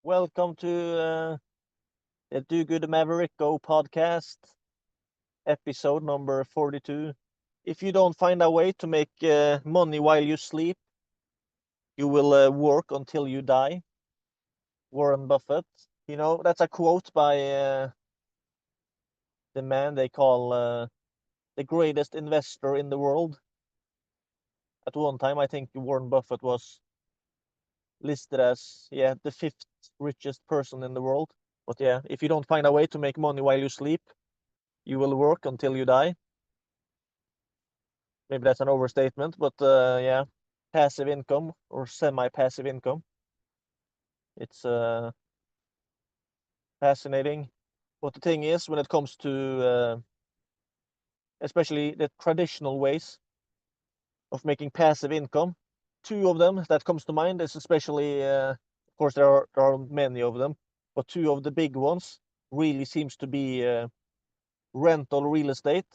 Welcome to the Do Good Maverick Go podcast, episode number 42. If you don't find a way to make money while you sleep, you will work until you die. Warren Buffett. That's a quote by the man they call the greatest investor in the world. At one time, I think Warren Buffett was listed as, the fifth richest person in the world. But yeah, if you don't find a way to make money while you sleep, you will work until you die. Maybe that's an overstatement, but yeah, passive income or semi-passive income. It's fascinating. But the thing is, when it comes to especially the traditional ways of making passive income, two of them that comes to mind is especially, of course, there are many of them, but two of the big ones really seems to be rental real estate.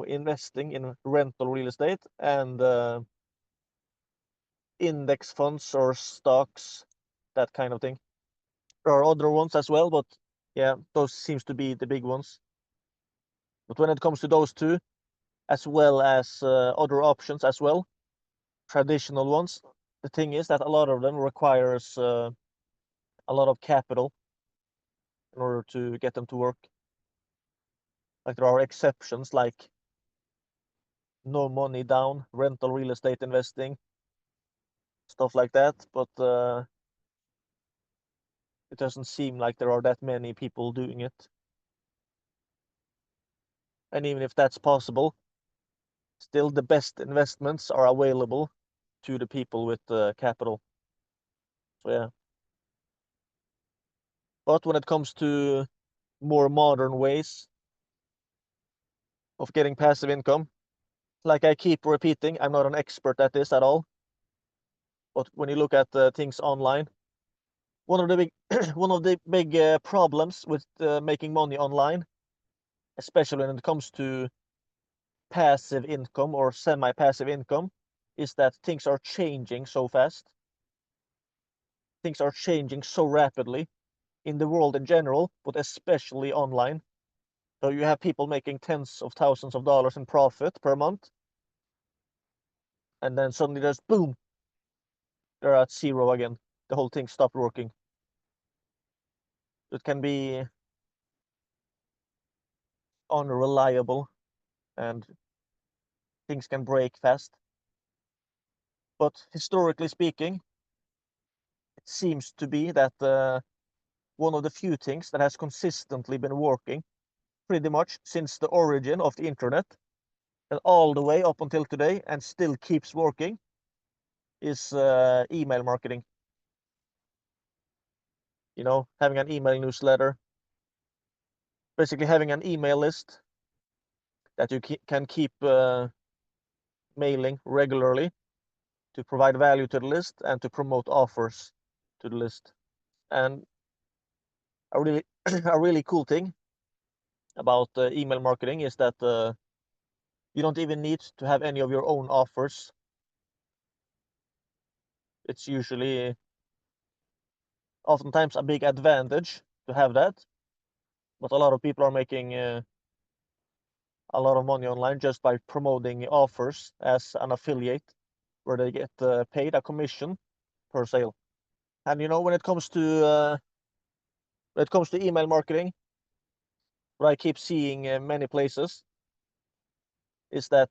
Investing in rental real estate and index funds or stocks, that kind of thing. There are other ones as well, but yeah, those seems to be the big ones. But when it comes to those two, as well as other options as well, traditional ones, the thing is that a lot of them requires a lot of capital in order to get them to work. Like there are exceptions like no money down, rental real estate investing, stuff like that. But it doesn't seem like there are that many people doing it. And even if that's possible, still the best investments are available to the people with capital. So yeah. But when it comes to more modern ways of getting passive income, like I keep repeating, I'm not an expert at this at all. But when you look at things online, one of the big one of the big problems with making money online, especially when it comes to passive income or semi-passive income, is that things are changing so fast. Things are changing so rapidly in the world in general, but especially online. So you have people making tens of thousands of dollars in profit per month, and then suddenly there's boom, they're at zero again. The whole thing stopped working. It can be unreliable and things can break fast. But historically speaking, it seems to be that one of the few things that has consistently been working pretty much since the origin of the internet and all the way up until today and still keeps working is email marketing. Having an email newsletter, basically having an email list that you can keep mailing regularly to provide value to the list and to promote offers to the list. And a really a really cool thing about email marketing is that you don't even need to have any of your own offers. It's usually oftentimes a big advantage to have that, but a lot of people are making a lot of money online just by promoting offers as an affiliate, where they get paid a commission per sale. And when it comes to email marketing, what I keep seeing in many places is that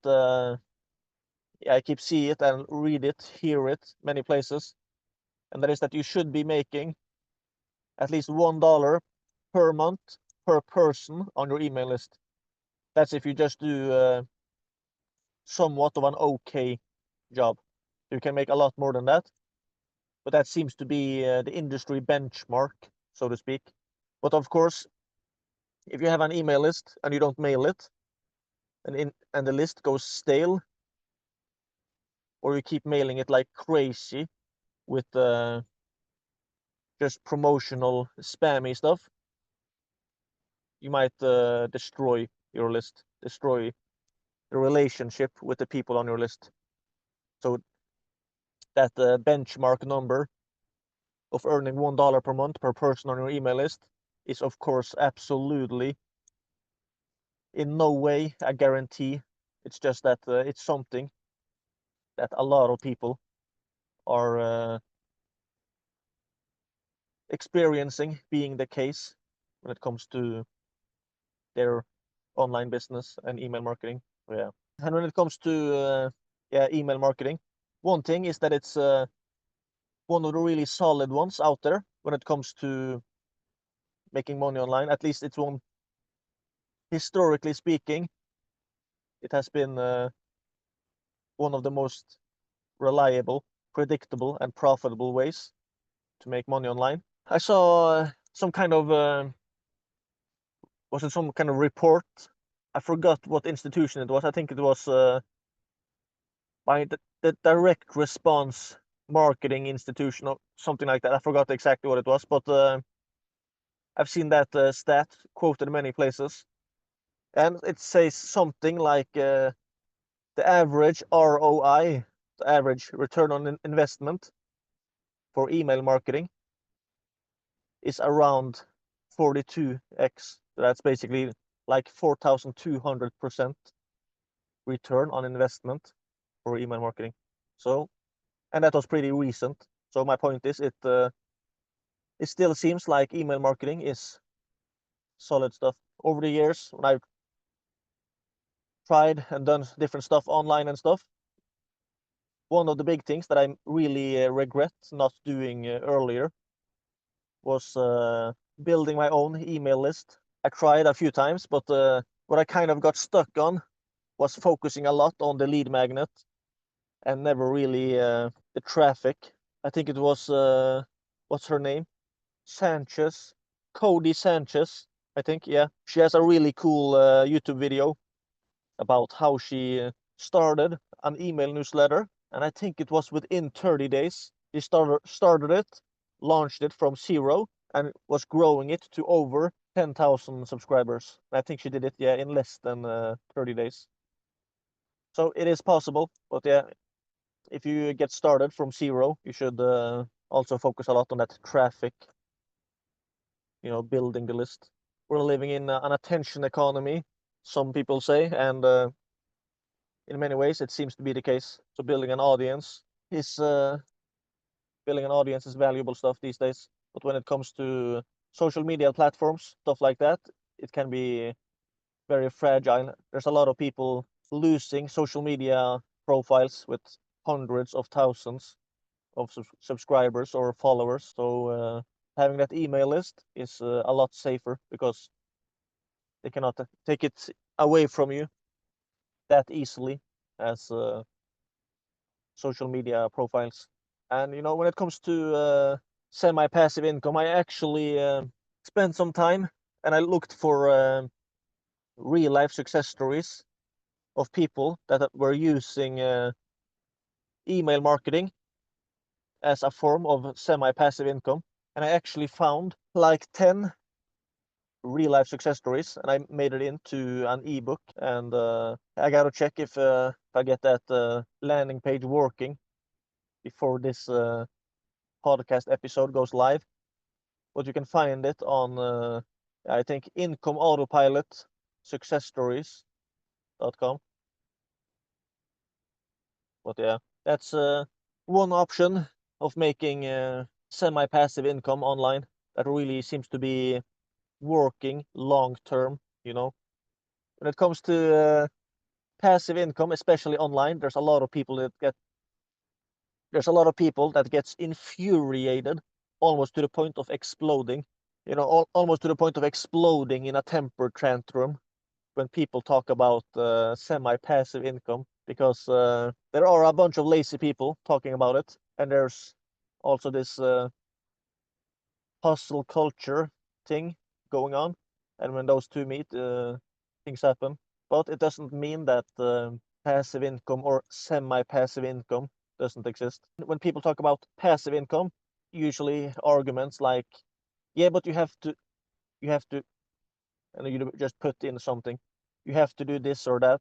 I keep see it and read it, hear it many places, and that is that you should be making at least $1 per month per person on your email list. That's if you just do somewhat of an okay job. You can make a lot more than that, but that seems to be the industry benchmark, so to speak. But of course, if you have an email list and you don't mail it, and the list goes stale, or you keep mailing it like crazy with just promotional spammy stuff, you might destroy your list, destroy the relationship with the people on your list. So that benchmark number of earning $1 per month per person on your email list is, of course, absolutely in no way a guarantee. It's just that it's something that a lot of people are experiencing being the case when it comes to their online business and email marketing. Yeah. And when it comes to email marketing, one thing is that it's one of the really solid ones out there when it comes to making money online. At least it's one, historically speaking, it has been one of the most reliable, predictable, and profitable ways to make money online. I saw some kind of was it some kind of report? I forgot what institution it was. I think it was by the Direct Response Marketing Institution or something like that. I forgot exactly what it was, but I've seen that stat quoted in many places, and it says something like the average ROI, the average return on investment for email marketing is around 42x. That's basically like 4,200% return on investment for email marketing. So, and that was pretty recent. So my point is, it still seems like email marketing is solid stuff. Over the years, when I've tried and done different stuff online and stuff, one of the big things that I really regret not doing earlier was building my own email list. I tried a few times, but what I kind of got stuck on was focusing a lot on the lead magnet and never really the traffic. I think it was what's her name? Sanchez, Cody Sanchez, I think. Yeah, she has a really cool YouTube video about how she started an email newsletter, and I think it was within 30 days. She started it, launched it from zero, and was growing it to over 10,000 subscribers. I think she did it, yeah, in less than 30 days. So it is possible, but yeah, if you get started from zero, you should also focus a lot on that traffic, building the list. We're living in an attention economy, some people say, and in many ways it seems to be the case. So building an audience is valuable stuff these days. But when it comes to social media platforms, stuff like that, it can be very fragile. There's a lot of people losing social media profiles with hundreds of thousands of subscribers or followers. So having that email list is a lot safer because they cannot take it away from you that easily as social media profiles. And when it comes to semi-passive income, I actually spent some time and I looked for real life success stories of people that were using email marketing as a form of semi-passive income. And I actually found like 10 real life success stories and I made it into an ebook. And I gotta check if I get that landing page working before this podcast episode goes live. But you can find it on, I think, Income Autopilot Success Stories.com. But yeah, that's one option of making semi-passive income online that really seems to be working long term. When it comes to passive income, especially online, there's a lot of people that gets infuriated almost to the point of exploding. Almost to the point of exploding in a temper tantrum when people talk about semi-passive income, because there are a bunch of lazy people talking about it, and there's also this hustle culture thing going on, and when those two meet, things happen. But it doesn't mean that passive income or semi-passive income doesn't exist. When people talk about passive income, usually arguments like, yeah, but you have to, and you just put in something, you have to do this or that,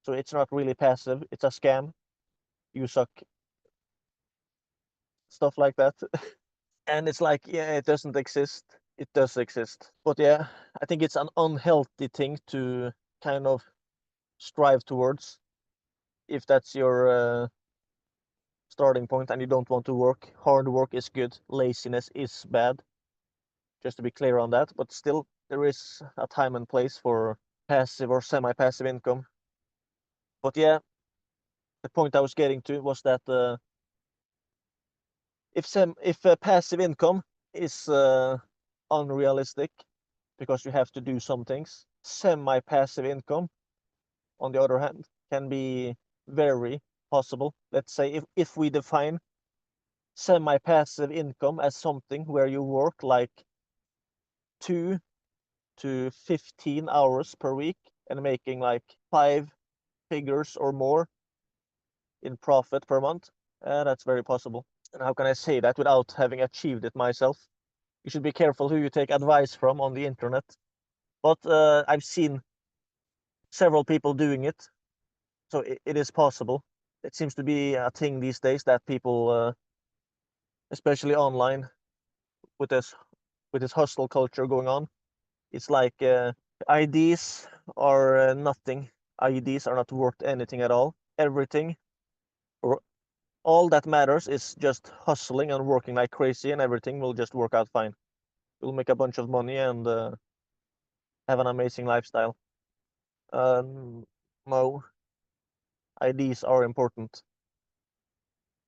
so it's not really passive, it's a scam, you suck, stuff like that. And it's like, yeah, it doesn't exist. It does exist. But yeah, I think it's an unhealthy thing to kind of strive towards if that's your starting point and you don't want to work. Hard work is good, laziness is bad, just to be clear on that. But still, there is a time and place for passive or semi-passive income. But yeah, the point I was getting to was that if passive income is unrealistic because you have to do some things, semi-passive income, on the other hand, can be very possible. Let's say if we define semi-passive income as something where you work like 2 to 15 hours per week and making like 5 figures or more in profit per month, that's very possible. And how can I say that without having achieved it myself? You should be careful who you take advice from on the internet. But I've seen several people doing it, so it is possible. It seems to be a thing these days that people, especially online, with this hustle culture going on, it's like IDs are nothing. IDs are not worth anything at all. Everything, or all that matters is just hustling and working like crazy, and everything will just work out fine. You'll make a bunch of money and have an amazing lifestyle. No, IDs are important.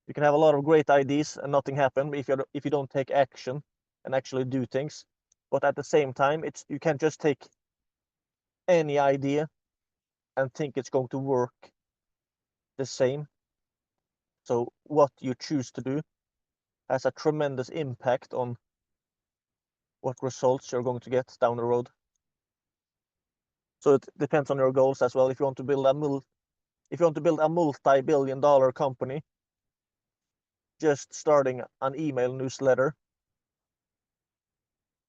You can have a lot of great ideas and nothing happen if you don't take action and actually do things. But at the same time, you can't just take any idea and think it's going to work the same. So what you choose to do has a tremendous impact on what results you're going to get down the road. So it depends on your goals as well. If you want to build a multi-billion-dollar company, just starting an email newsletter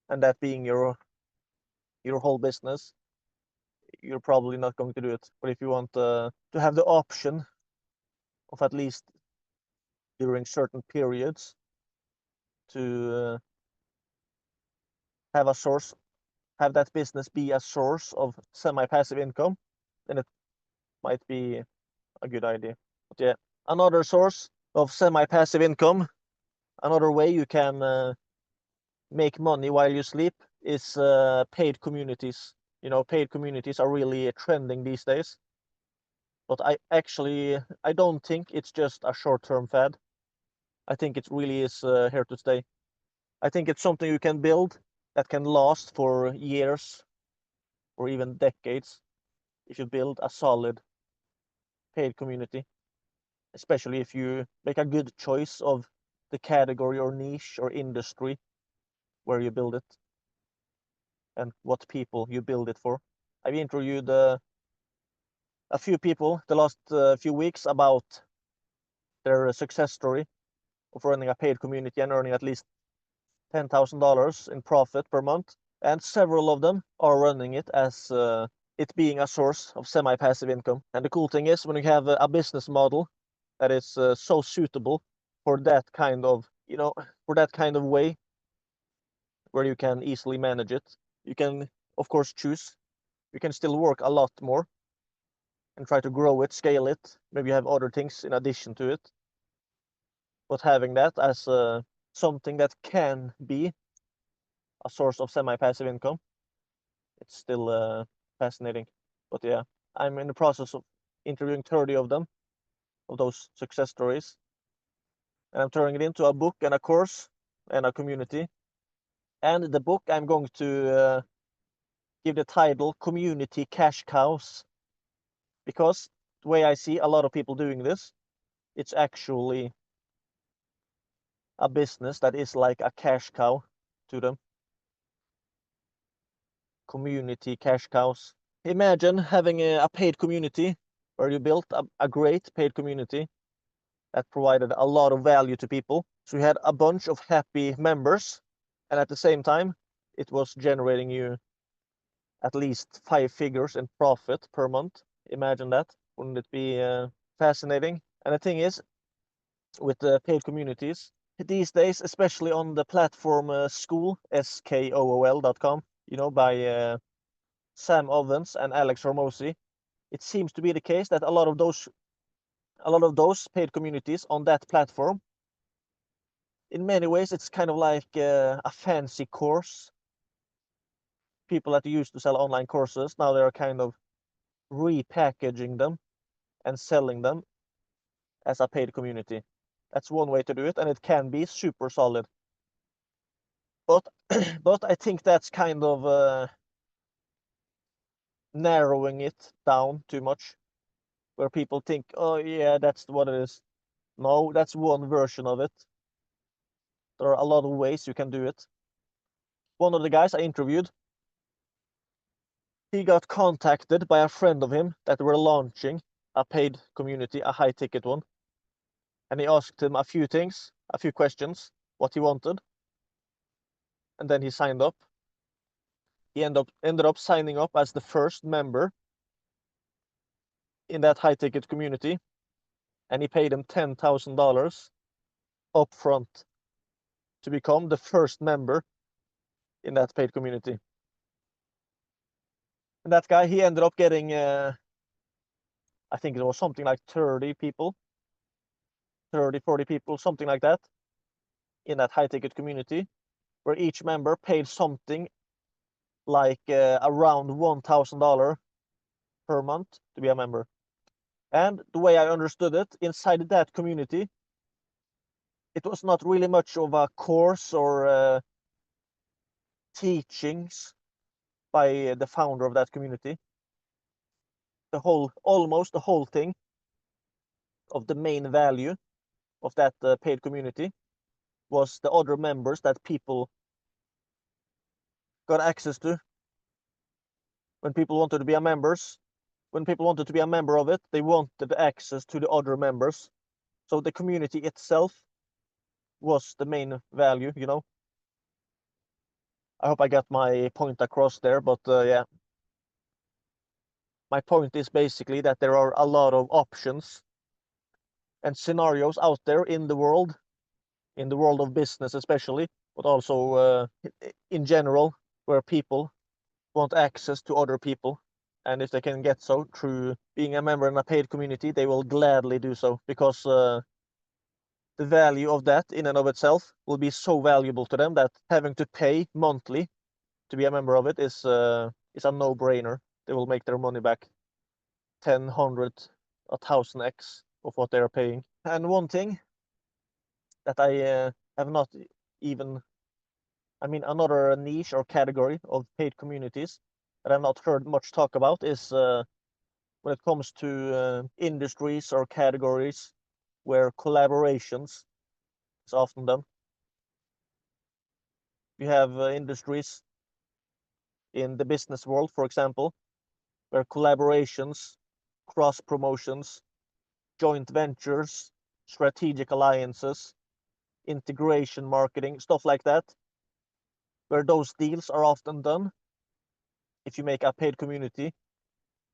and that being your whole business, you're probably not going to do it. But if you want to have the option of at least during certain periods to have that business be a source of semi-passive income, then it might be a good idea. But yeah, another source of semi-passive income, another way you can make money while you sleep is paid communities. Paid communities are really trending these days. But I don't think it's just a short-term fad. I think it really is here to stay. I think it's something you can build that can last for years or even decades if you build a solid paid community, especially if you make a good choice of the category or niche or industry where you build it and what people you build it for. I've interviewed a few people the last few weeks about their success story of running a paid community and earning at least $10,000 in profit per month. And several of them are running it as it being a source of semi-passive income. And the cool thing is when you have a business model that is so suitable for that kind of, way where you can easily manage it, you can, of course, choose. You can still work a lot more and try to grow it, scale it. Maybe you have other things in addition to it. But having that as something that can be a source of semi-passive income, it's still fascinating. But yeah, I'm in the process of interviewing 30 of them, of those success stories, and I'm turning it into a book and a course and a community. And the book I'm going to give the title Community Cash Cows, because the way I see a lot of people doing this, it's actually a business that is like a cash cow to them. Community cash cows. Imagine having a paid community where you built a great paid community that provided a lot of value to people. So you had a bunch of happy members, and at the same time, it was generating you at least 5 figures in profit per month. Imagine that. Wouldn't it be fascinating? And the thing is, with the paid communities, these days, especially on the platform Skool, skool.com, by Sam Ovens and Alex Hormozi, it seems to be the case that a lot of those paid communities on that platform, in many ways, it's kind of like a fancy course. People that used to sell online courses, now they're kind of repackaging them and selling them as a paid community. That's one way to do it, and it can be super solid. But but I think that's kind of narrowing it down too much, where people think, oh yeah, that's what it is. No, that's one version of it. There are a lot of ways you can do it. One of the guys I interviewed, he got contacted by a friend of him that were launching a paid community, a high ticket one. And he asked him a few things, a few questions, what he wanted. And then he signed up. He ended up signing up as the first member in that high ticket community. And he paid him $10,000 upfront to become the first member in that paid community. And that guy, he ended up getting, I think it was something like 30 people, 30, 40 people, something like that, in that high ticket community, where each member paid something like around $1,000 per month to be a member. And the way I understood it, inside that community, it was not really much of a course or teachings by the founder of that community. Almost the whole thing of the main value of that paid community was the other members that people got access to. When people wanted to be a member of it, they wanted access to the other members. So the community itself was the main value. I hope I got my point across there, but yeah. My point is basically that there are a lot of options and scenarios out there in the world of business especially, but also in general, where people want access to other people. And if they can get so through being a member in a paid community, they will gladly do so, because the value of that in and of itself will be so valuable to them that having to pay monthly to be a member of it is a no-brainer. They will make their money back 10, 100, 1,000x of what they are paying. And one thing that I have not even, another niche or category of paid communities that I've not heard much talk about is when it comes to industries or categories where collaborations is often done. You have industries in the business world, for example, where collaborations, cross promotions, joint ventures, strategic alliances, integration marketing, stuff like that, where those deals are often done. If you make a paid community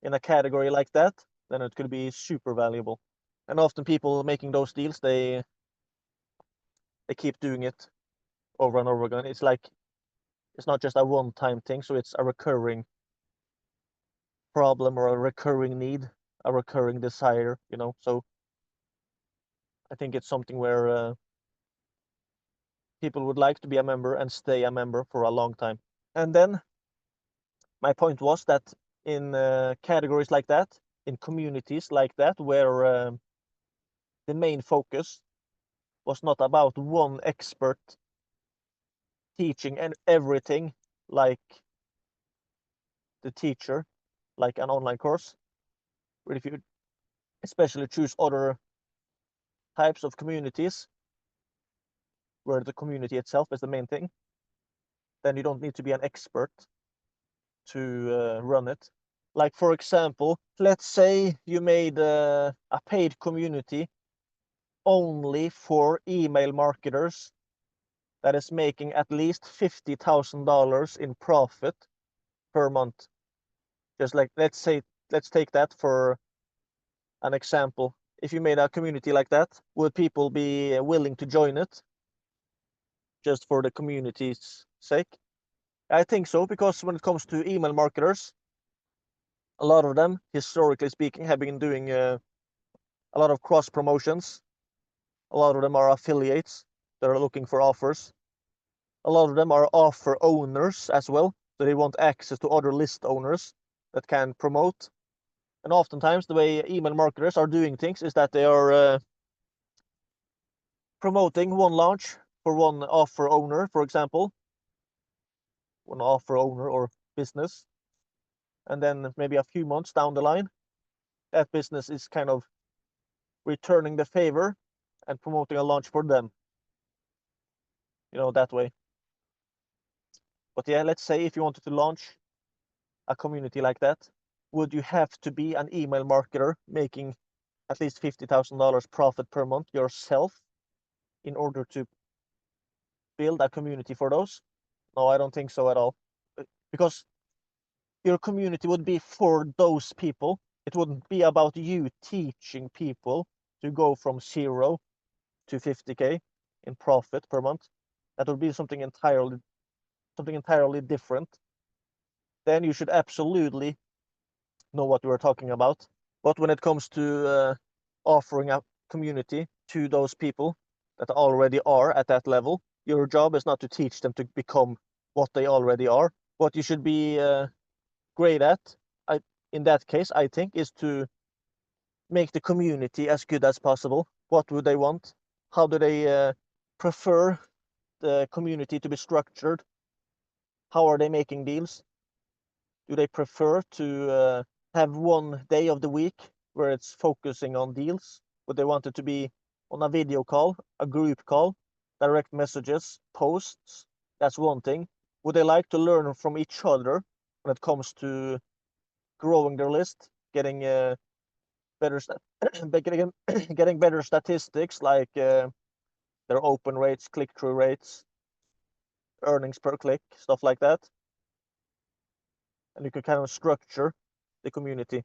in a category like that, then it could be super valuable. And often people making those deals, they keep doing it over and over again. It's not just a one-time thing, so it's a recurring problem or a recurring need, a recurring desire, So I think it's something where people would like to be a member and stay a member for a long time. And then my point was that in categories like that, in communities like that, where the main focus was not about one expert teaching and everything like the teacher, like an online course, but if you especially choose other types of communities where the community itself is the main thing, then you don't need to be an expert to run it. Like, for example, let's say you made a paid community only for email marketers that is making at least $50,000 in profit per month. Just like, let's take that for an example. If you made a community like that, would people be willing to join it just for the community's sake? I think so, because when it comes to email marketers, a lot of them, historically speaking, have been doing a lot of cross promotions. A lot of them are affiliates that are looking for offers. A lot of them are offer owners as well, so they want access to other list owners that can promote. And oftentimes the way email marketers are doing things is that they are promoting one launch for one offer owner, for example, one offer owner or business, and then maybe a few months down the line, that business is kind of returning the favor and promoting a launch for them, that way. But yeah, let's say if you wanted to launch a community like that, would you have to be an email marketer making at least $50,000 profit per month yourself in order to build a community for those? No, I don't think so at all. Because your community would be for those people. It wouldn't be about you teaching people to go from 0 to 50K in profit per month. That would be something entirely different. Then you should absolutely know what you are talking about. But when it comes to offering a community to those people that already are at that level, your job is not to teach them to become what they already are. What you should be great at, in that case, I think, is to make the community as good as possible. What would they want? How do they prefer the community to be structured? How are they making deals? Do they prefer to have one day of the week where it's focusing on deals? Would they want it to be on a video call, a group call, direct messages, posts? That's one thing. Would they like to learn from each other when it comes to growing their list, getting better getting better statistics like their open rates, click-through rates, earnings per click, stuff like that? And you could kind of structure the community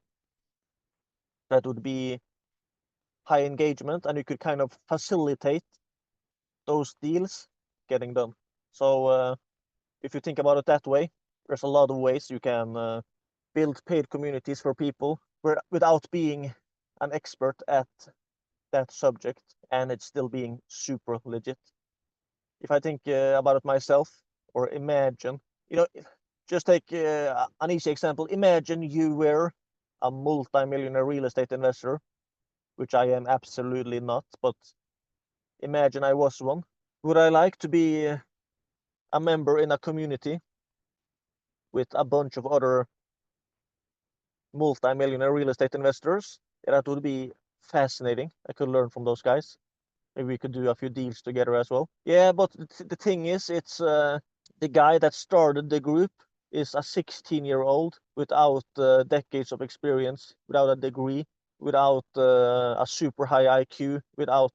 that would be high engagement, and you could kind of facilitate those deals getting done. So if you think about it that way, there's a lot of ways you can build paid communities for people without being an expert at that subject, and it's still being super legit. If I think about it myself, or imagine, just take an easy example. Imagine you were a multi-millionaire real estate investor, which I am absolutely not, but imagine I was one. Would I like to be a member in a community with a bunch of other multi-millionaire real estate investors? Yeah, that would be fascinating. I could learn from those guys. Maybe we could do a few deals together as well. Yeah, but the thing is, it's the guy that started the group is a 16-year-old without decades of experience, without a degree, without a super high IQ, without.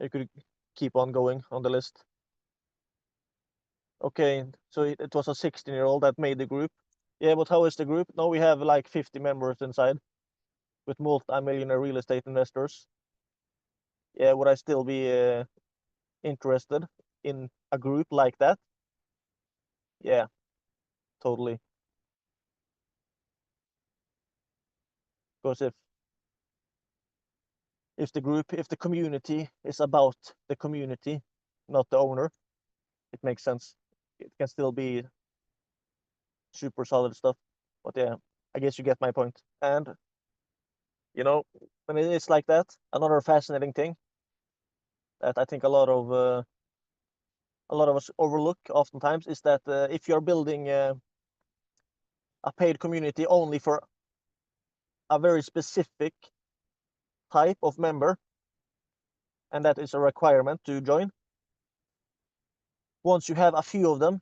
You could keep on going on the list. Okay, so it was a 16-year-old that made the group. Yeah, but how is the group? No, we have like 50 members inside with multi-millionaire real estate investors. Yeah, would I still be interested in a group like that? Yeah, totally. Because if the community is about the community, not the owner, it makes sense. It can still be super solid stuff. But yeah, I guess you get my point. And when it is like that, another fascinating thing that I think a lot of us overlook oftentimes is that if you're building a paid community only for a very specific type of member, and that is a requirement to join, once you have a few of them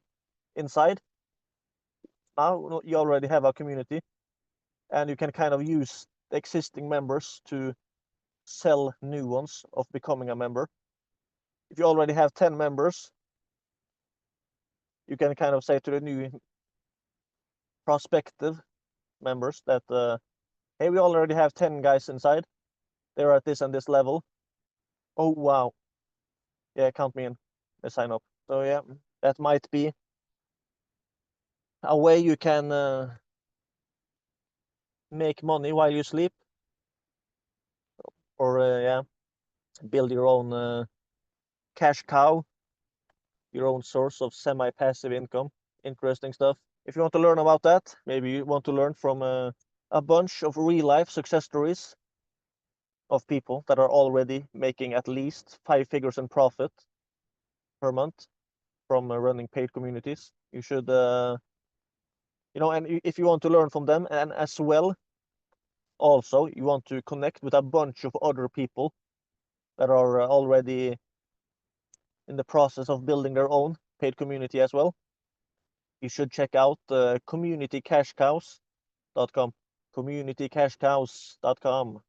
inside, now you already have a community, and you can kind of use the existing members to sell new ones of becoming a member. If you already have 10 members, you can kind of say to the new prospective members that hey, we already have 10 guys inside, they're at this and this level. Oh wow, yeah, count me in. they sign up. So yeah, that might be a way you can make money while you sleep, or yeah, build your own cash cow, your own source of semi-passive income. Interesting stuff. If you want to learn about that, maybe you want to learn from a bunch of real life success stories of people that are already making at least 5 figures in profit per month from running paid communities. You should, and if you want to learn from them, and as well, also you want to connect with a bunch of other people that are already in the process of building their own paid community as well, you should check out communitycashcows.com. Communitycashcows.com.